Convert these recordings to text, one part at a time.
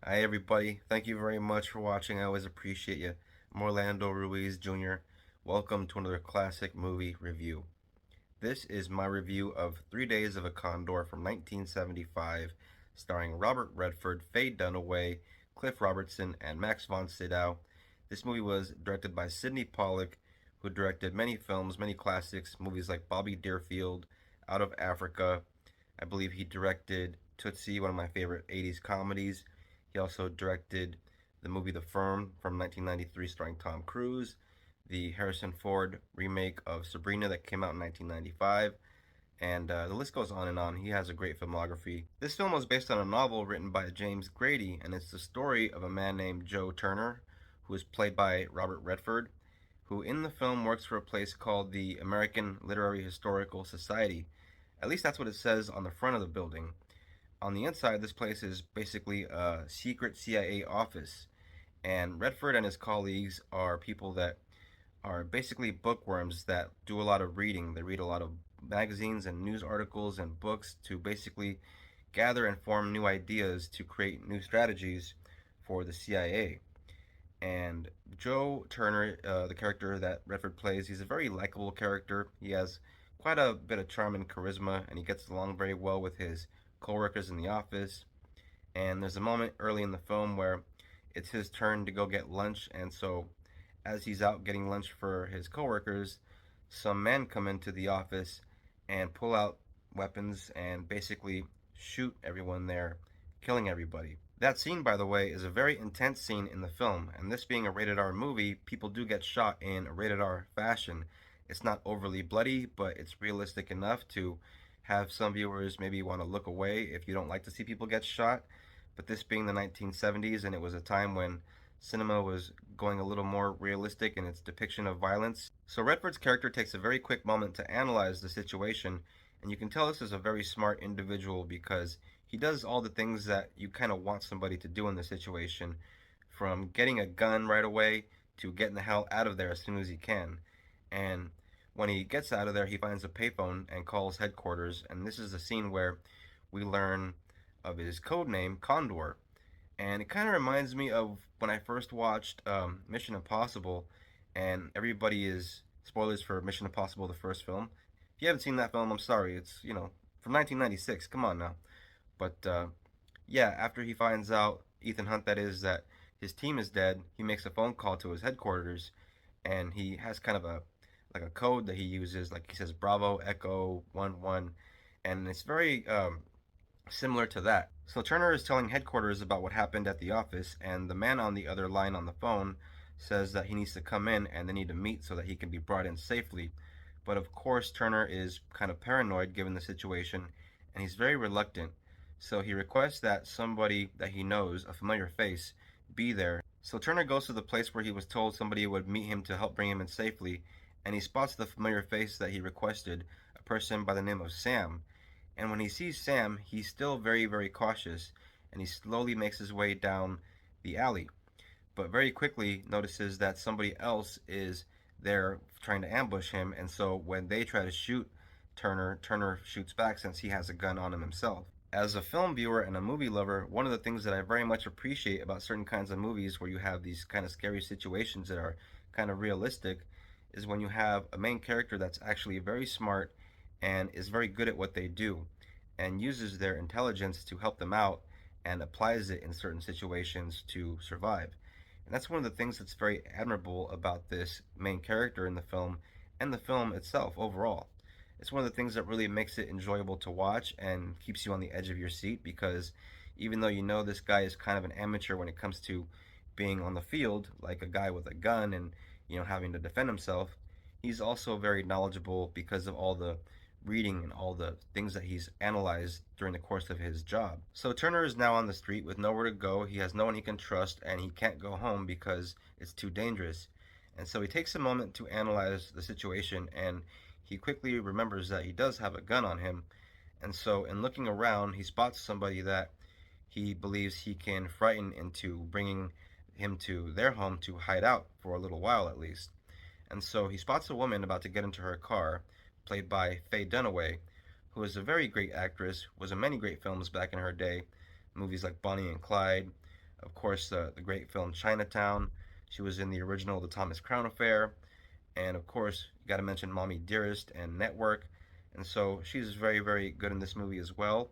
Hi, everybody. Thank you very much for watching. I always appreciate you. I'm Orlando Ruiz Jr. Welcome to another classic movie review. This is my review of 3 Days of a Condor from 1975, starring Robert Redford, Faye Dunaway, Cliff Robertson, and Max von Sydow. This movie was directed by Sidney Pollack, who directed many films, many classics, movies like Bobby Deerfield, Out of Africa. I believe he directed Tootsie, one of my favorite 80s comedies. He also directed the movie The Firm from 1993 starring Tom Cruise, the Harrison Ford remake of Sabrina that came out in 1995, and the list goes on and on. He has a great filmography. This film was based on a novel written by James Grady, and it's the story of a man named Joe Turner, who is played by Robert Redford, who in the film works for a place called the American Literary Historical Society. At least that's what it says on the front of the building. On the inside, this place is basically a secret CIA office, and Redford and his colleagues are people that are basically bookworms that do a lot of reading. They read a lot of magazines and news articles and books to basically gather and form new ideas to create new strategies for the CIA. And Joe Turner, the character that Redford plays, he's a very likable character. He has quite a bit of charm and charisma, and he gets along very well with his coworkers in the office. And there's a moment early in the film where it's his turn to go get lunch, and so as he's out getting lunch for his coworkers, some men come into the office and pull out weapons and basically shoot everyone there, killing everybody. That scene, by the way, is a very intense scene in the film, and this being a rated R movie, people do get shot in a rated R fashion. It's not overly bloody, but it's realistic enough to have some viewers maybe want to look away if you don't like to see people get shot. But this being the 1970s, and it was a time when cinema was going a little more realistic in its depiction of violence. So Redford's character takes a very quick moment to analyze the situation, and you can tell this is a very smart individual because he does all the things that you kind of want somebody to do in the situation, from getting a gun right away to getting the hell out of there as soon as he can. And when he gets out of there, he finds a payphone and calls headquarters, and this is a scene where we learn of his code name, Condor, and it kind of reminds me of when I first watched Mission Impossible, and everybody is spoilers for Mission Impossible, the first film. If you haven't seen that film, I'm sorry. It's from 1996. Come on now. But yeah, after he finds out Ethan Hunt, that is, that his team is dead, he makes a phone call to his headquarters, and he has kind of a like a code that he uses. Like he says Bravo Echo 11, and it's very similar to that. So Turner is telling headquarters about what happened at the office, and the man on the other line on the phone says that he needs to come in and they need to meet so that he can be brought in safely. But of course, Turner is kind of paranoid given the situation, and he's very reluctant. So he requests that somebody that he knows, a familiar face, be there. So Turner goes to the place where he was told somebody would meet him to help bring him in safely, and he spots the familiar face that he requested, a person by the name of Sam. And when he sees Sam, he's still very, very cautious, and he slowly makes his way down the alley. But very quickly notices that somebody else is there trying to ambush him, and so when they try to shoot Turner, Turner shoots back since he has a gun on him himself. As a film viewer and a movie lover, one of the things that I very much appreciate about certain kinds of movies where you have these kind of scary situations that are kind of realistic is when you have a main character that's actually very smart and is very good at what they do and uses their intelligence to help them out and applies it in certain situations to survive. And that's one of the things that's very admirable about this main character in the film and the film itself overall. It's one of the things that really makes it enjoyable to watch and keeps you on the edge of your seat because even though you know this guy is kind of an amateur when it comes to being on the field, like a guy with a gun and having to defend himself, he's also very knowledgeable because of all the reading and all the things that he's analyzed during the course of his job. So Turner is now on the street with nowhere to go. He has no one he can trust, and he can't go home because it's too dangerous. And so he takes a moment to analyze the situation, and he quickly remembers that he does have a gun on him. And so, in looking around, he spots somebody that he believes he can frighten into bringing him to their home to hide out for a little while at least. And so he spots a woman about to get into her car, played by Faye Dunaway, who is a very great actress, was in many great films back in her day, movies like Bonnie and Clyde, Of course, the great film Chinatown. She was in the original The Thomas Crown Affair. And of course, you got to mention Mommy Dearest and Network. And so she's very, very good in this movie as well.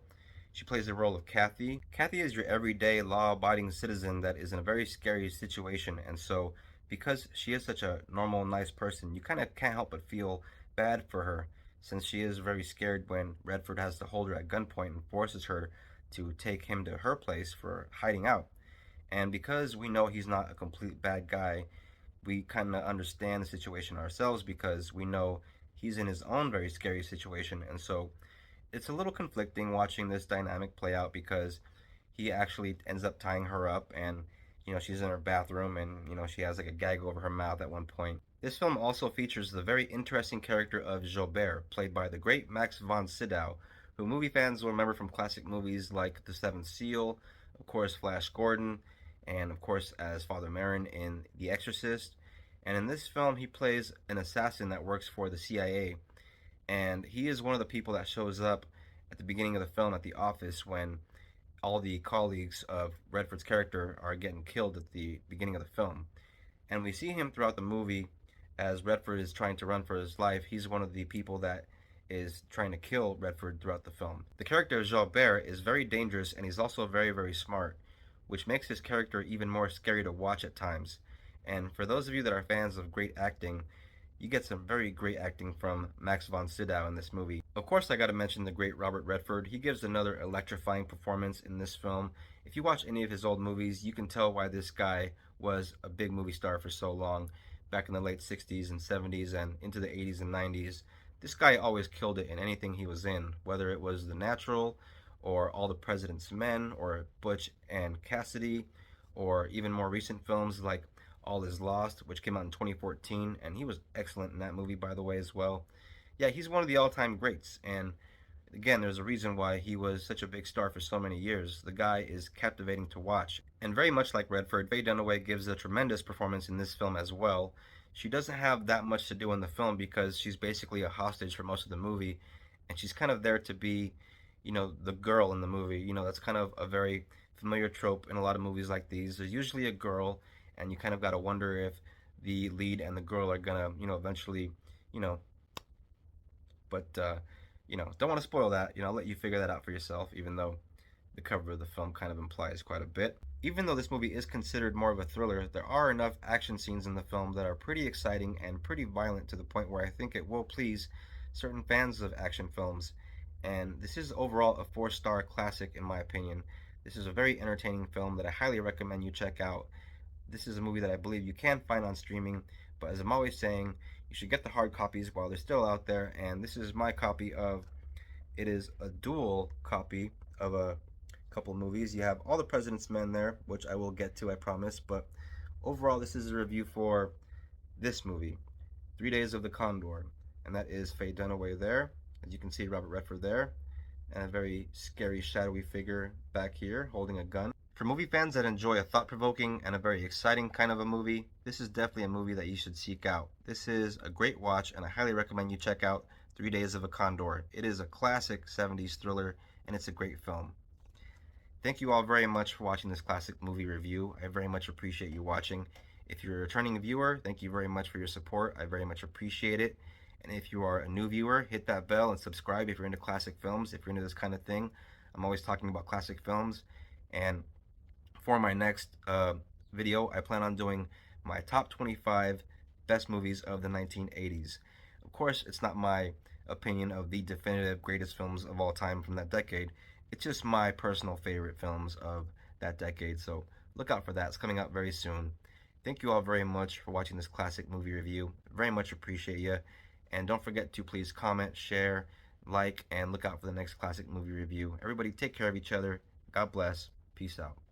She plays the role of Kathy. Kathy is your everyday law abiding citizen that is in a very scary situation. And so, because she is such a normal, nice person, you kind of can't help but feel bad for her since she is very scared when Redford has to hold her at gunpoint and forces her to take him to her place for hiding out. And because we know he's not a complete bad guy, we kind of understand the situation ourselves because we know he's in his own very scary situation. And so it's a little conflicting watching this dynamic play out because he actually ends up tying her up and she's in her bathroom and she has like a gag over her mouth at one point. This film also features the very interesting character of Jobert, played by the great Max von Sydow, who movie fans will remember from classic movies like The Seventh Seal, of course Flash Gordon, and of course as Father Merrin in The Exorcist. And in this film he plays an assassin that works for the CIA, and he is one of the people that shows up at the beginning of the film at the office when all the colleagues of Redford's character are getting killed at the beginning of the film. And we see him throughout the movie as Redford is trying to run for his life. He's one of the people that is trying to kill Redford throughout the film. The character of Jalbert is very dangerous and he's also very, very smart, which makes his character even more scary to watch at times. And for those of you that are fans of great acting, you get some very great acting from Max von Sydow in this movie. Of course, I gotta mention the great Robert Redford. He gives another electrifying performance in this film. If you watch any of his old movies, you can tell why this guy was a big movie star for so long, back in the late 60s and 70s and into the 80s and 90s. This guy always killed it in anything he was in, whether it was The Natural, or All the President's Men, or Butch and Cassidy, or even more recent films like All Is Lost, which came out in 2014, and he was excellent in that movie, by the way, as well. Yeah, he's one of the all-time greats, and again, there's a reason why he was such a big star for so many years. The guy is captivating to watch. And very much like Redford, Faye Dunaway gives a tremendous performance in this film as well. She doesn't have that much to do in the film because she's basically a hostage for most of the movie, and she's kind of there to be, the girl in the movie. That's kind of a very familiar trope in a lot of movies like these. There's usually a girl, and you kind of got to wonder if the lead and the girl are gonna, eventually, you know, but don't want to spoil that. I'll let you figure that out for yourself, even though the cover of the film kind of implies quite a bit. Even though this movie is considered more of a thriller, there are enough action scenes in the film that are pretty exciting and pretty violent to the point where I think it will please certain fans of action films. And this is overall a 4-star classic in my opinion. This is a very entertaining film that I highly recommend you check out. This is a movie that I believe you can find on streaming, but as I'm always saying, you should get the hard copies while they're still out there. And this is my copy of, it is a dual copy of a couple movies. You have All the President's Men there, which I will get to, I promise. But overall, this is a review for this movie, 3 Days of the Condor. And that is Faye Dunaway there. As you can see, Robert Redford there. And a very scary, shadowy figure back here holding a gun. For movie fans that enjoy a thought-provoking and a very exciting kind of a movie, this is definitely a movie that you should seek out. This is a great watch, and I highly recommend you check out 3 Days of a Condor. It is a classic 70s thriller, and it's a great film. Thank you all very much for watching this classic movie review. I very much appreciate you watching. If you're a returning viewer, thank you very much for your support. I very much appreciate it. And if you are a new viewer, hit that bell and subscribe if you're into classic films, if you're into this kind of thing. I'm always talking about classic films. And for my next video, I plan on doing my top 25 best movies of the 1980s. Of course, it's not my opinion of the definitive greatest films of all time from that decade. It's just my personal favorite films of that decade, so look out for that. It's coming out very soon. Thank you all very much for watching this classic movie review. Very much appreciate you. And don't forget to please comment, share, like, and look out for the next classic movie review. Everybody take care of each other. God bless. Peace out.